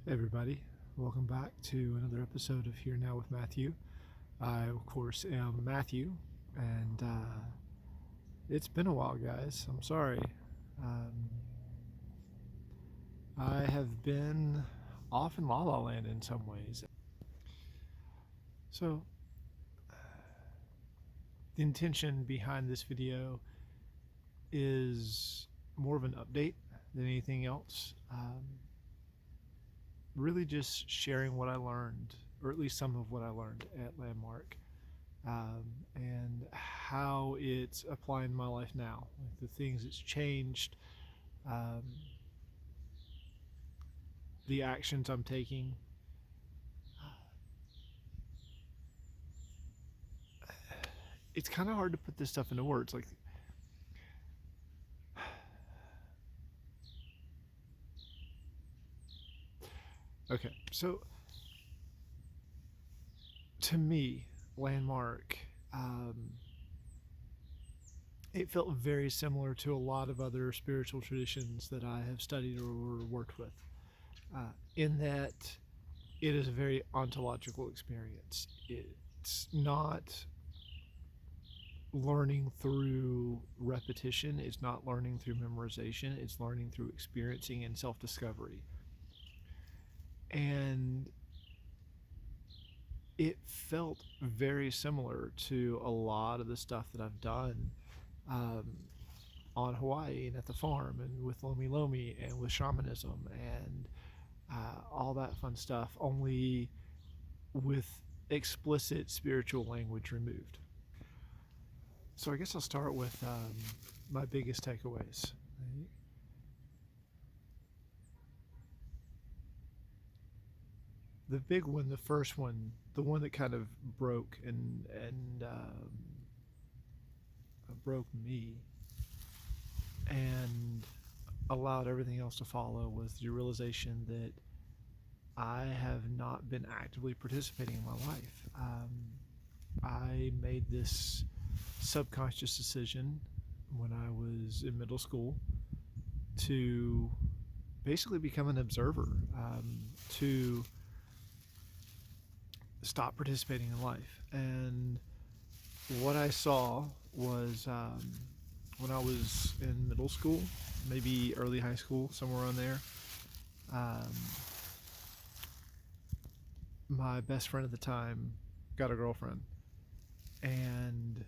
Hey everybody, welcome back to another episode of Here Now with Matthew. I, of course, am Matthew, and it's been a while, guys. I'm sorry. Um, I have been off in La La Land in some ways. So, the intention behind this video is more of an update than anything else. Really just sharing what I learned, or at least some of what I learned at Landmark, and how it's applying in my life now, like the things it's changed, um, the actions I'm taking. It's kind of hard to put this stuff into words. Like, okay, so to me, Landmark, it felt very similar to a lot of other spiritual traditions that I have studied or worked with, in that it is a very ontological experience. It's not learning through repetition, it's not learning through memorization, it's learning through experiencing and self discovery. And it felt very similar to a lot of the stuff that I've done um, on Hawaii and at the farm and with Lomi Lomi and with shamanism and all that fun stuff, only with explicit spiritual language removed. So I guess I'll start with my biggest takeaways. The big one, the first one, the one that kind of broke and broke me and allowed everything else to follow, was the realization that I have not been actively participating in my life. I made this subconscious decision when I was in middle school to basically become an observer, to stop participating in life. And what I saw was when I was in middle school, maybe early high school, somewhere around there, um, my best friend at the time got a girlfriend, and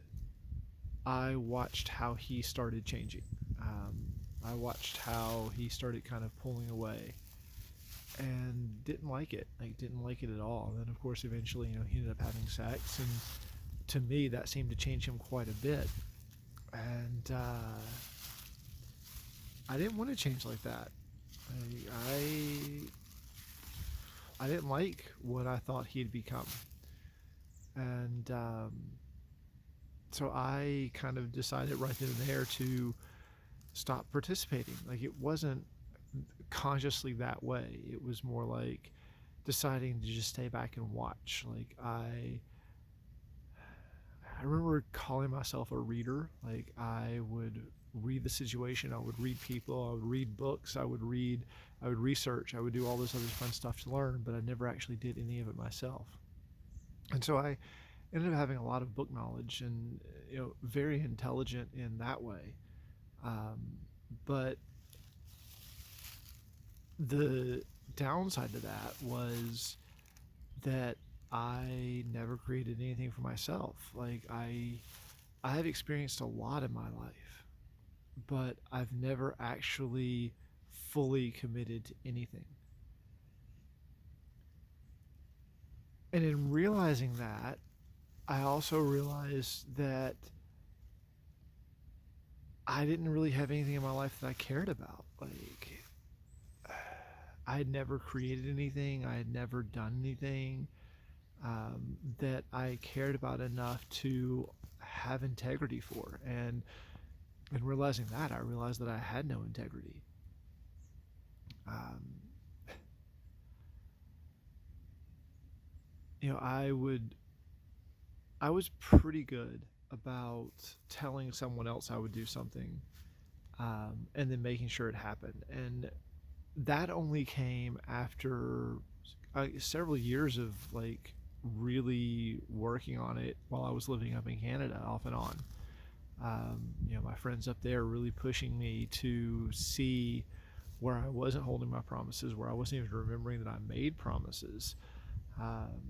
I watched how he started changing. I watched how he started kind of pulling away, and didn't like it. Like, didn't like it at all. And then, of course, eventually, he ended up having sex, and to me, that seemed to change him quite a bit. And I didn't want to change like that. I didn't like what I thought he'd become, and so I kind of decided right then and there to stop participating. Like, it wasn't consciously that way. It was more like deciding to just stay back and watch. Like, I remember calling myself a reader. Like, I would read the situation, I would read people, I would read books, I would research, I would do all this other fun stuff to learn, but I never actually did any of it myself. And so I ended up having a lot of book knowledge and, very intelligent in that way. Um, but the downside to that was that I never created anything for myself. Like, I have experienced a lot in my life, but I've never actually fully committed to anything. And in realizing that, I also realized that I didn't really have anything in my life that I cared about. Like, I had never created anything, I had never done anything that I cared about enough to have integrity for. And in realizing that, I realized that I had no integrity. Um, I was pretty good about telling someone else I would do something, and then making sure it happened. And that only came after several years of like really working on it while I was living up in Canada off and on. My friends up there really pushing me to see where I wasn't holding my promises, where I wasn't even remembering that I made promises. Um,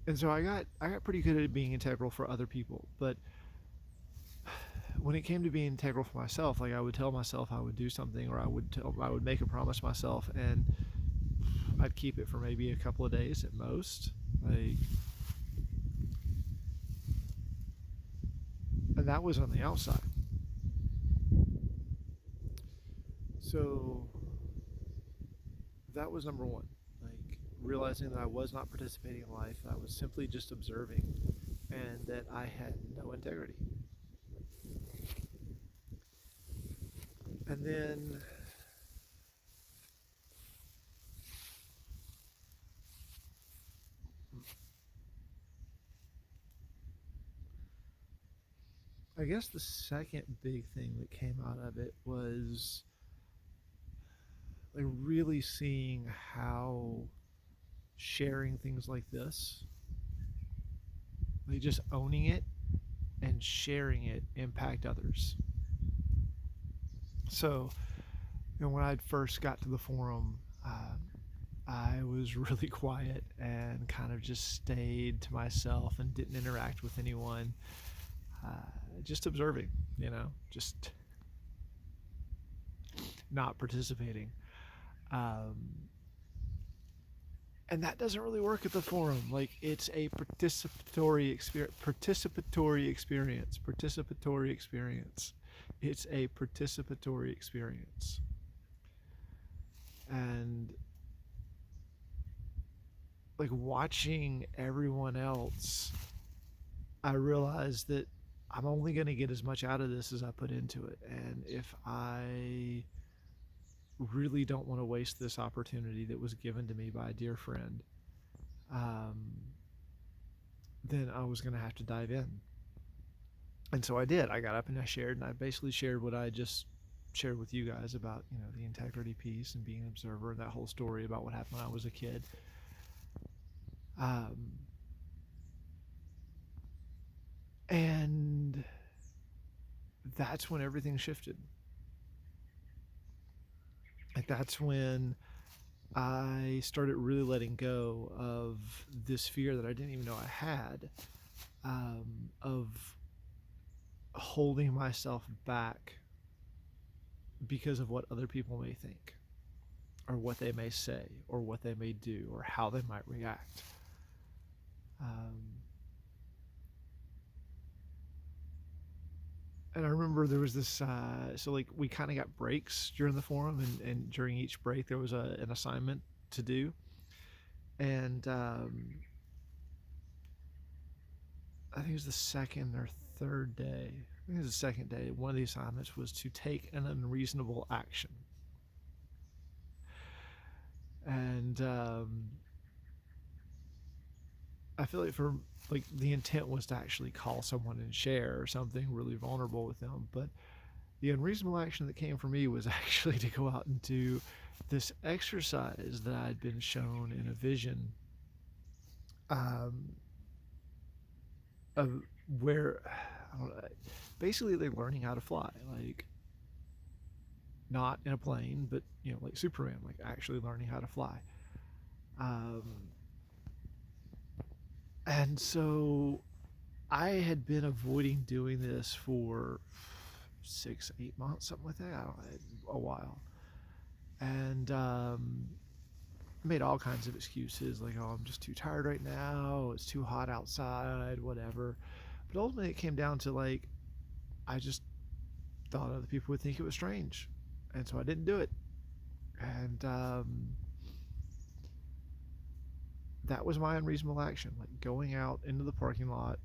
and so I got pretty good at being integral for other people. But when it came to being integral for myself, like I would tell myself I would do something, or I would make a promise myself, and I'd keep it for maybe a couple of days at most. Like, and that was on the outside. So that was number one. Like realizing that I was not participating in life, I was simply just observing, and that I had no integrity. And then I guess the second big thing that came out of it was like really seeing how sharing things like this, like just owning it and sharing it, impact others. So, when I first got to the forum, I was really quiet and kind of just stayed to myself and didn't interact with anyone, just observing, just not participating. Um, and that doesn't really work at the forum. Like it's a participatory experience. Participatory experience. Participatory experience. It's a participatory experience. And like watching everyone else, I realized that I'm only going to get as much out of this as I put into it. And if I really don't want to waste this opportunity that was given to me by a dear friend, um, then I was going to have to dive in. And so I did. I got up and I shared, and I basically shared what I just shared with you guys about, the integrity piece and being an observer and that whole story about what happened when I was a kid. Um, and that's when everything shifted. Like that's when I started really letting go of this fear that I didn't even know I had, of holding myself back because of what other people may think, or what they may say, or what they may do, or how they might react. And I remember there was this, so like we kind of got breaks during the forum, and during each break there was an assignment to do. And I think it was the second or third day. I think it was the second day. One of the assignments was to take an unreasonable action. And I feel like the intent was to actually call someone and share something really vulnerable with them. But the unreasonable action that came for me was actually to go out and do this exercise that I'd been shown in a vision, of where, I don't know, basically they're learning how to fly, like not in a plane, but like Superman, like actually learning how to fly. Um, and so I had been avoiding doing this for 6, 8 months, something like that. I don't know, a while, and made all kinds of excuses, like, oh, I'm just too tired right now. It's too hot outside, whatever. But ultimately, it came down to like, I just thought other people would think it was strange, and so I didn't do it. And that was my unreasonable action, like going out into the parking lot,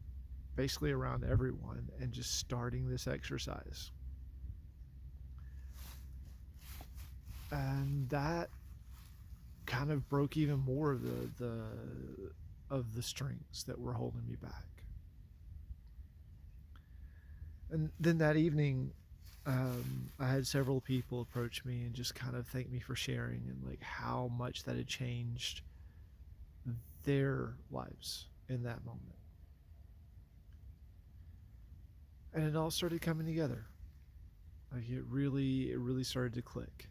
basically around everyone, and just starting this exercise. And that kind of broke even more of the strings that were holding me back. And then that evening, I had several people approach me and just kind of thank me for sharing and like how much that had changed their lives in that moment. And it all started coming together. Like it really started to click.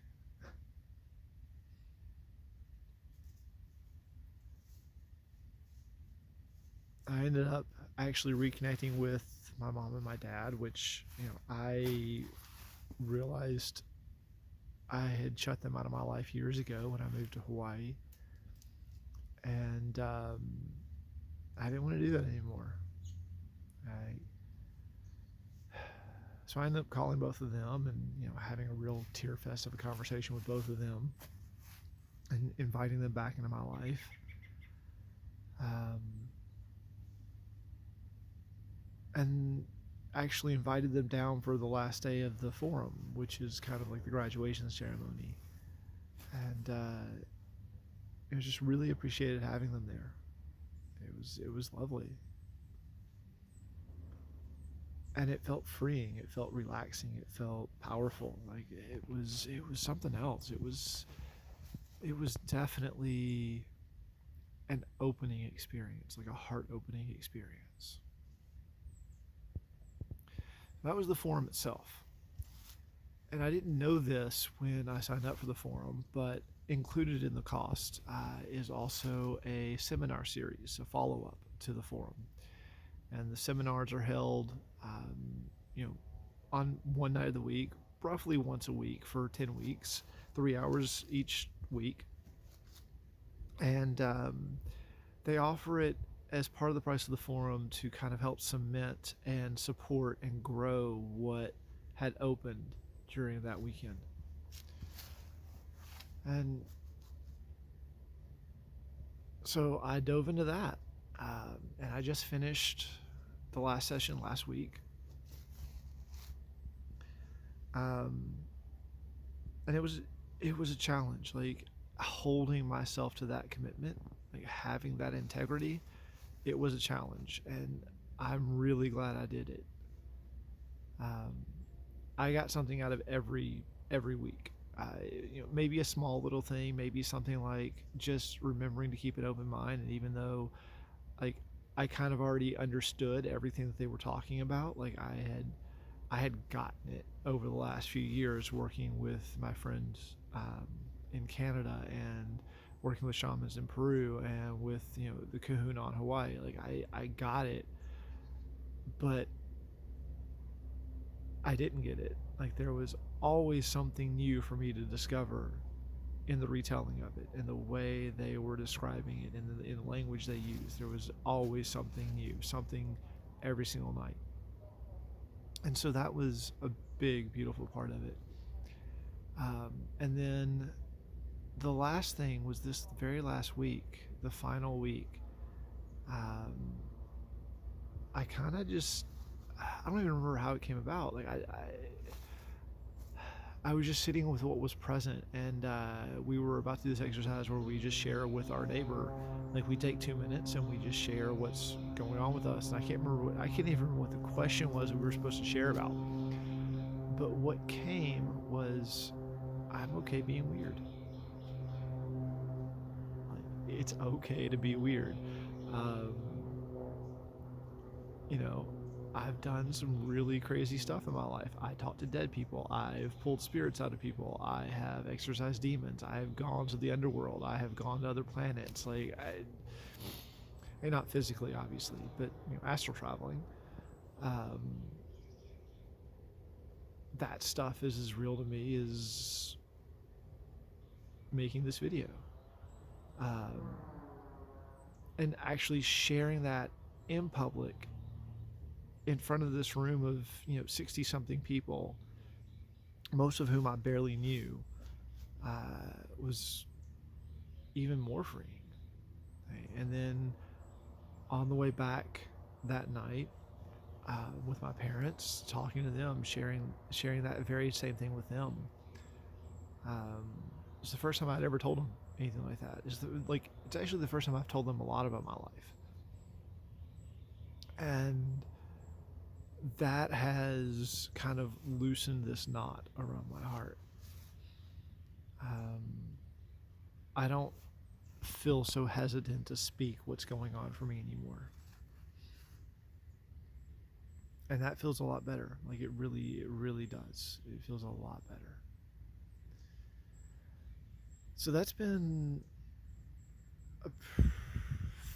I ended up actually reconnecting with my mom and my dad, which, I realized I had shut them out of my life years ago when I moved to Hawaii. And I didn't want to do that anymore. I, so I ended up calling both of them and, having a real tear fest of a conversation with both of them and inviting them back into my life. Um, and actually invited them down for the last day of the forum, which is kind of like the graduation ceremony. And it was just really appreciated having them there. It was lovely, and it felt freeing. It felt relaxing. It felt powerful. Like it was something else. It was definitely an opening experience, like a heart opening experience. That was the forum itself. And I didn't know this when I signed up for the forum, but included in the cost is also a seminar series, a follow up to the forum. And the seminars are held, you know, on one night of the week, roughly once a week for 10 weeks, 3 hours each week. And they offer it as part of the price of the forum to kind of help cement and support and grow what had opened during that weekend. And so I dove into that. And I just finished the last session last week. And it was a challenge, like holding myself to that commitment, like having that integrity. It was a challenge, and I'm really glad I did it. Um, I got something out of every week. Maybe a small little thing, maybe something like just remembering to keep an open mind. And even though, like, I kind of already understood everything that they were talking about, like I had gotten it over the last few years working with my friends in Canada and working with shamans in Peru and with the Kahuna on Hawaii. Like I got it, but I didn't get it. Like there was always something new for me to discover in the retelling of it, in the way they were describing it, in the language they used. There was always something new, something every single night. And so that was a big, beautiful part of it. And then the last thing was this very last week, the final week. Um, I kind of just, I don't even remember how it came about. Like I was just sitting with what was present, and we were about to do this exercise where we just share with our neighbor. Like we take 2 minutes and we just share what's going on with us. And I can't even remember what the question was that we were supposed to share about. But what came was, I'm okay being weird. Like, it's okay to be weird. Um, you know, I've done some really crazy stuff in my life. I talked to dead people. I've pulled spirits out of people. I have exorcised demons. I have gone to the underworld. I have gone to other planets. And not physically, obviously, but astral traveling. Um, that stuff is as real to me as making this video. Um, and actually sharing that in public in front of this room of 60 something people, most of whom I barely knew, was even more freeing. And then on the way back that night, with my parents, talking to them, sharing that very same thing with them. It's the first time I'd ever told them anything like that. It's actually the first time I've told them a lot about my life. And that has kind of loosened this knot around my heart. Um, I don't feel so hesitant to speak what's going on for me anymore. And that feels a lot better. Like it really does. It feels a lot better. So that's been a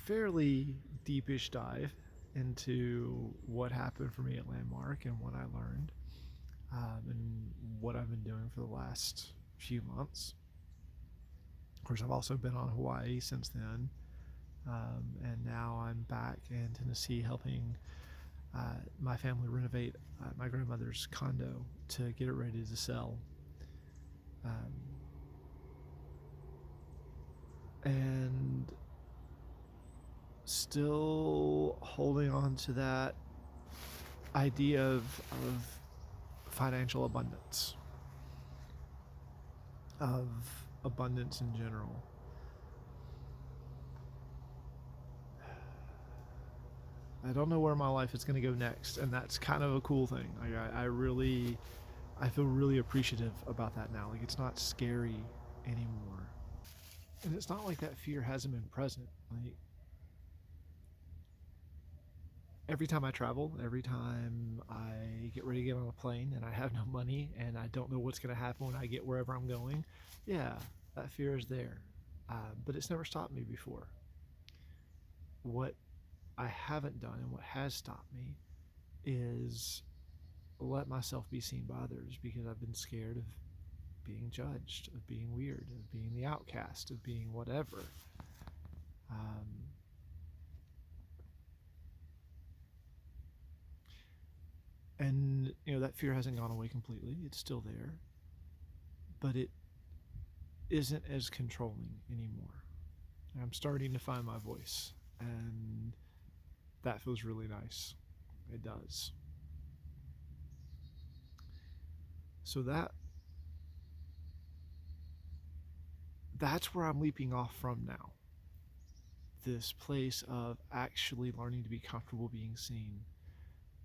fairly deepish dive into what happened for me at Landmark and what I learned, and what I've been doing for the last few months. Of course, I've also been on Hawaii since then, and now I'm back in Tennessee helping my family renovate my grandmother's condo to get it ready to sell. Um, and still holding on to that idea of financial of abundance in general. I don't know where my life is going to go next, and that's kind of a cool thing. Like I feel really appreciative about that now. Like it's not scary anymore, and it's not like that fear hasn't been present. Like every time I travel, every time I get ready to get on a plane and I have no money and I don't know what's going to happen when I get wherever I'm going, yeah, that fear is there. But it's never stopped me before. What I haven't done and what has stopped me is let myself be seen by others because I've been scared of being judged, of being weird, of being the outcast, of being whatever. Um, and that fear hasn't gone away completely. It's still there, but it isn't as controlling anymore. I'm starting to find my voice, and that feels really nice. It does. So that's where I'm leaping off from now. This place of actually learning to be comfortable being seen,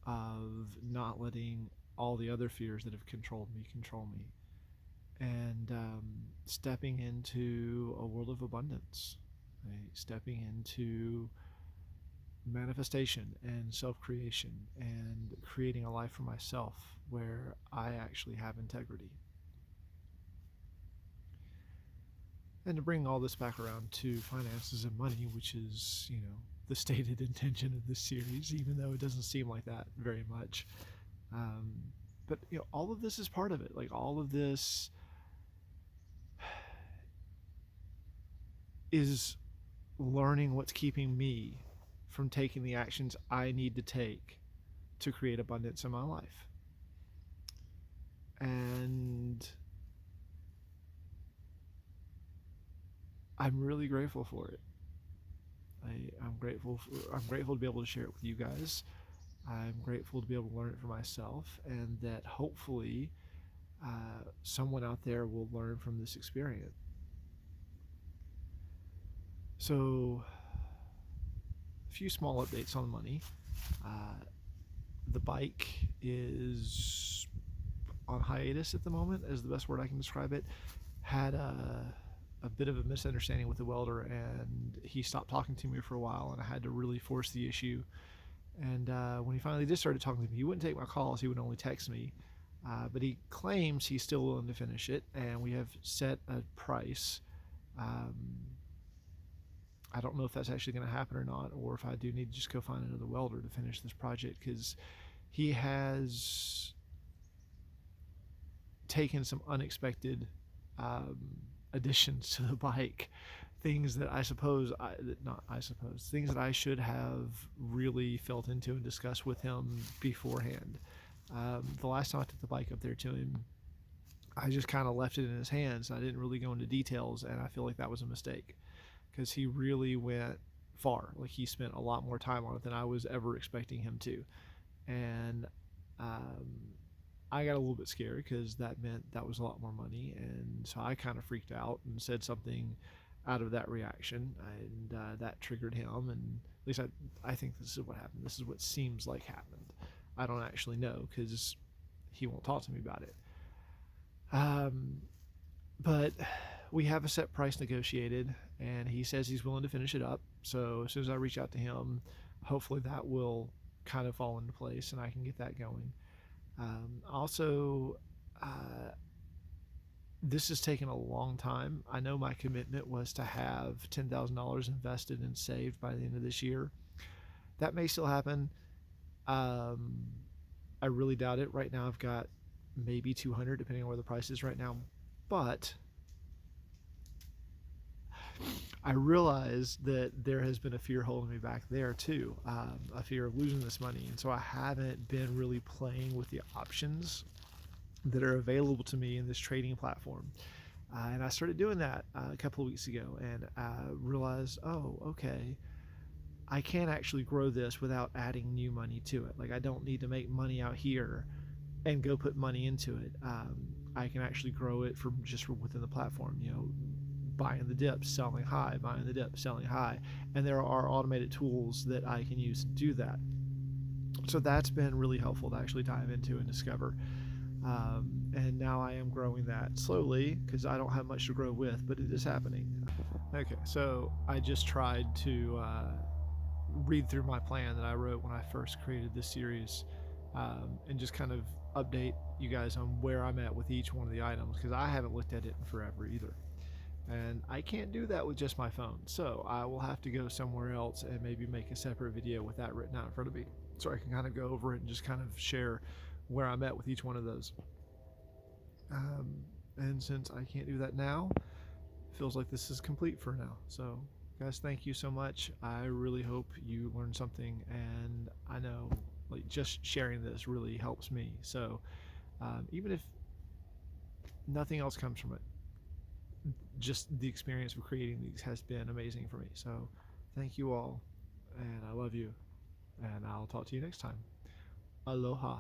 of not letting all the other fears that have controlled me control me, and stepping into a world of abundance, right? Stepping into manifestation and self-creation and creating a life for myself where I actually have integrity. And to bring all this back around to finances and money, which is, the stated intention of this series, even though it doesn't seem like that very much. Um, but all of this is part of it. Like all of this is learning what's keeping me from taking the actions I need to take to create abundance in my life. And I'm really grateful for it. I'm grateful to be able to share it with you guys. I'm grateful to be able to learn it for myself, and that hopefully someone out there will learn from this experience. So, a few small updates on the money. The bike is on hiatus at the moment, is the best word I can describe it. Had a bit of a misunderstanding with the welder, and he stopped talking to me for a while, and I had to really force the issue. And when he finally did started talking to me, he wouldn't take my calls, he would only text me. But he claims he's still willing to finish it, and we have set a price. Um, I don't know if that's actually going to happen or not, or if I do need to just go find another welder to finish this project, because he has taken some unexpected um, additions to the bike, things that things that I should have really felt into and discussed with him beforehand. The last time I took the bike up there to him, I just kind of left it in his hands. I didn't really go into details, and I feel like that was a mistake because he really went far. Like he spent a lot more time on it than I was ever expecting him to, and um, I got a little bit scared because that meant that was a lot more money, and so I kind of freaked out and said something out of that reaction, and that triggered him. And at least I think this is what happened. This is what seems like happened. I don't actually know because he won't talk to me about it. Um, but we have a set price negotiated, and he says he's willing to finish it up. So as soon as I reach out to him, hopefully that will kind of fall into place and I can get that going. Also, uh, this has taken a long time. I know my commitment was to have $10,000 invested and saved by the end of this year. That may still happen. Um, I really doubt it. Right now, I've got maybe 200, depending on where the price is right now. But I realize that there has been a fear holding me back there too, a fear of losing this money, and so I haven't been really playing with the options that are available to me in this trading platform. And I started doing that a couple of weeks ago, and I realized, oh, okay, I can actually grow this without adding new money to it. Like I don't need to make money out here and go put money into it. I can actually grow it from just from within the platform. Buying the dips, selling high, buying the dips, selling high, and there are automated tools that I can use to do that. So that's been really helpful to actually dive into and discover. And now I am growing that slowly because I don't have much to grow with, but it is happening. Okay, so I just tried to read through my plan that I wrote when I first created this series, and just kind of update you guys on where I'm at with each one of the items because I haven't looked at it in forever either. And I can't do that with just my phone, so I will have to go somewhere else and maybe make a separate video with that written out in front of me so I can kind of go over it and just kind of share where I'm at with each one of those. And since I can't do that now, it feels like this is complete for now. So guys, thank you so much. I really hope you learned something, and I know like just sharing this really helps me. So even if nothing else comes from it, just the experience of creating these has been amazing for me. So thank you all, and I love you, and I'll talk to you next time. Aloha.